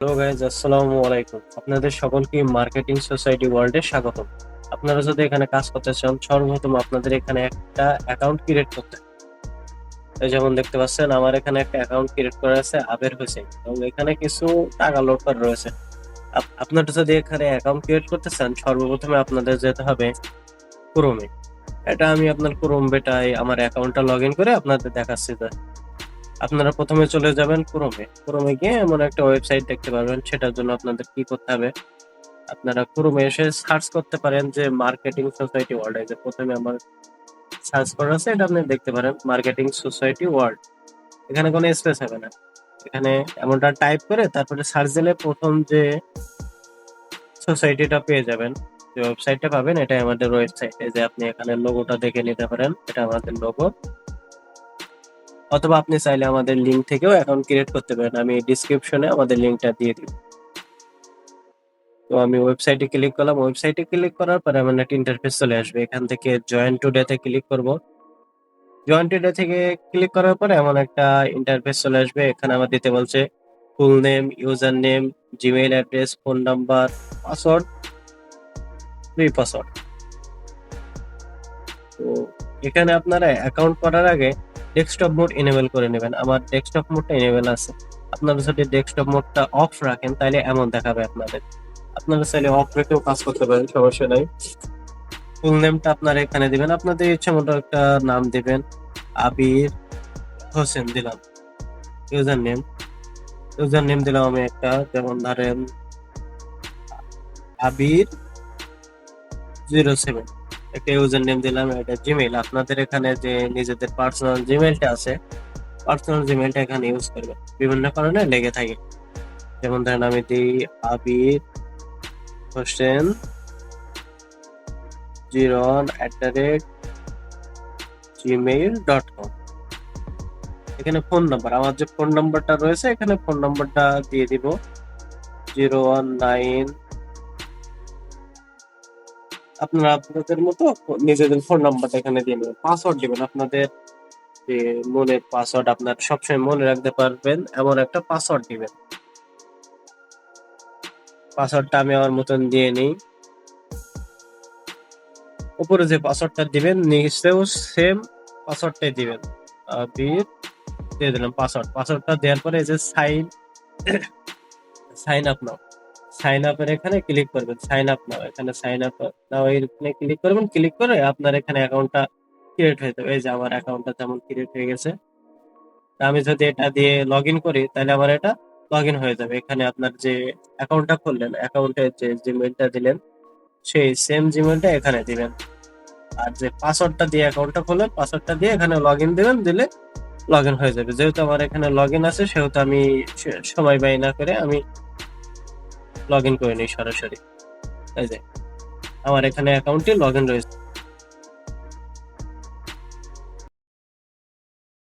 Hello guys, আসসালামু আলাইকুম। আপনাদের সকলকে মার্কেটিং সোসাইটি ওয়ার্ল্ডে স্বাগতম। আপনারা যদি এখানে কাজ করতে চান, সর্বপ্রথম আপনাদের এখানে একটা অ্যাকাউন্ট ক্রিয়েট করতে হবে। এই যেমন দেখতে পাচ্ছেন, আমার এখানে একটা অ্যাকাউন্ট ক্রিয়েট করা আছে আবের হোসেন, এবং এখানে কিছু টাকা লোড করা রয়েছে। আপনারা যদি এখানে অ্যাকাউন্ট ক্রিয়েট করতে চান, সর্বপ্রথমে আপনাদের যেতে হবে ক্রোমে। এটা আমি আপনার ক্রোম বেটায় আমার অ্যাকাউন্টটা লগ ইন করে আপনাদের দেখাচ্ছি। আপনারা প্রথমে চলে যাবেন ক্রোমে গিয়ে এমন একটা ওয়েবসাইট দেখতে পারবেন। সেটার জন্য আপনাদের কি করতে হবে, আপনারা ক্রোমে এসে সার্চ করতে পারেন যে মার্কেটিং সোসাইটি ওয়ার্ল্ড। এই যে প্রথমে আমার সার্চ করা আছে, এটা আপনি দেখতে পারেন মার্কেটিং সোসাইটি ওয়ার্ল্ড। এখানে কোনো স্পেস হবে না, এখানে এমনটা টাইপ করে তারপরে সার্চ দিলে প্রথম যে সোসাইটিটা পেয়ে যাবেন, যে ওয়েবসাইটটা পাবেন, এটাই আমাদের ওয়েবসাইট। এই যে আপনি এখানে লোগোটা দেখে নিতে পারেন, এটা আমাদের লোগো। অথবা আপনি চাইলে আমাদের লিঙ্ক থেকেও অ্যাকাউন্ট ক্রিয়েট করতে পারেন, আমি ডিসক্রিপশনে আমাদের লিঙ্কটা দিয়ে দিব। তো আমি ওয়েবসাইটে ক্লিক করলাম। ওয়েবসাইটে ক্লিক করার পরে আমার একটা ইন্টারফেস চলে আসবে। এখান থেকে জয়েন টুডে তে ক্লিক করব। জয়েন টুডে থেকে ক্লিক করার পরে এমন একটা ইন্টারফেস চলে আসবে। এখানে আমার দিতে বলছে full name, user name, Gmail address, phone number, password, free password. তো এখানে আপনারা অ্যাকাউন্ট করার আগে ডেস্কটপ মোড এনেবল করে নেবেন। আমার ডেস্কটপ মোডটা এনেবল আছে। আপনারা যদি ডেস্কটপ মোডটা অফ রাখেন তাহলে এমন দেখাবে আপনাদের। আপনারা চাইলে অফ রেখেও কাজ করতে পারেন, সমস্যা নাই। ফুল নেমটা আপনারা এখানে দিবেন, আপনাদের ইচ্ছা মতো একটা নাম দিবেন। আবির হোসেন দিলাম। ইউজার নেম দিলাম আমি একটা, যেমন ধরেন আবির 07 একটা ইউজার নেম দিলাম। এটা জিমেইল, আপনাদের এখানে যে নিজেদের পার্সোনাল জিমেইলটা আছে, পার্সোনাল জিমেইলটা এখানে ইউজ করবেন। বিভিন্ন কারণে লেগে থাকে, যেমন ধরেন আমি দিই আবির হোসেন 01@gmail.com। এখানে ফোন নাম্বার, আমার যে ফোন নাম্বারটা রয়েছে এখানে ফোন নাম্বারটা দিয়ে দিব 019। আপনারা আপনাদের মতো নিজেদের ফোন নাম্বারটা এখানে দিয়ে নেবেন। পাসওয়ার্ড দিবেন আপনাদের যে মনের পাসওয়ার্ড, আপনার সবসময় মনে রাখতে পারবেন এমন একটা পাসওয়ার্ড দিবেন। পাসওয়ার্ডটা আমি আমার মতন দিয়ে নিই। উপরে যে পাসওয়ার্ডটা দিবেন নিচেও সেম পাসওয়ার্ডটাই দিবেন। আবির দিয়ে দিলাম পাসওয়ার্ডটা দেওয়ার পরে এই যে সাইন আপ নাও, সাইন আপের এখানে ক্লিক করবেন। সাইন আপ নাও, এখানে সাইন আপ নাও এখানে ক্লিক করবেন। ক্লিক করে আপনার এখানে অ্যাকাউন্টটা ক্রিয়েট হয়ে যাবে। এই যে আমার অ্যাকাউন্টটা যেমন ক্রিয়েট হয়ে গেছে। আমি যদি এটা দিয়ে লগ ইন করি তাহলে আমার এটা লগ ইন হয়ে যাবে। এখানে আপনার যে অ্যাকাউন্টটা খুললেন, অ্যাকাউন্টে যে জিমেইলটা দিলেন সেই সেম জিমেইলটা এখানে দিবেন। আর যে পাসওয়ার্ডটা দিয়ে অ্যাকাউন্টটা খুললেন, পাসওয়ার্ডটা দিয়ে এখানে লগ ইন দিবেন, দিলে লগ ইন হয়ে যাবে। যেহেতু আমার এখানে লগ ইন আছে সেহেতু আমি সময় ব্যয় না করে আমি লগ ইন করে নিই সরাসরি। এই যে আমার এখানে অ্যাকাউন্টটি লগ ইন রয়েছে।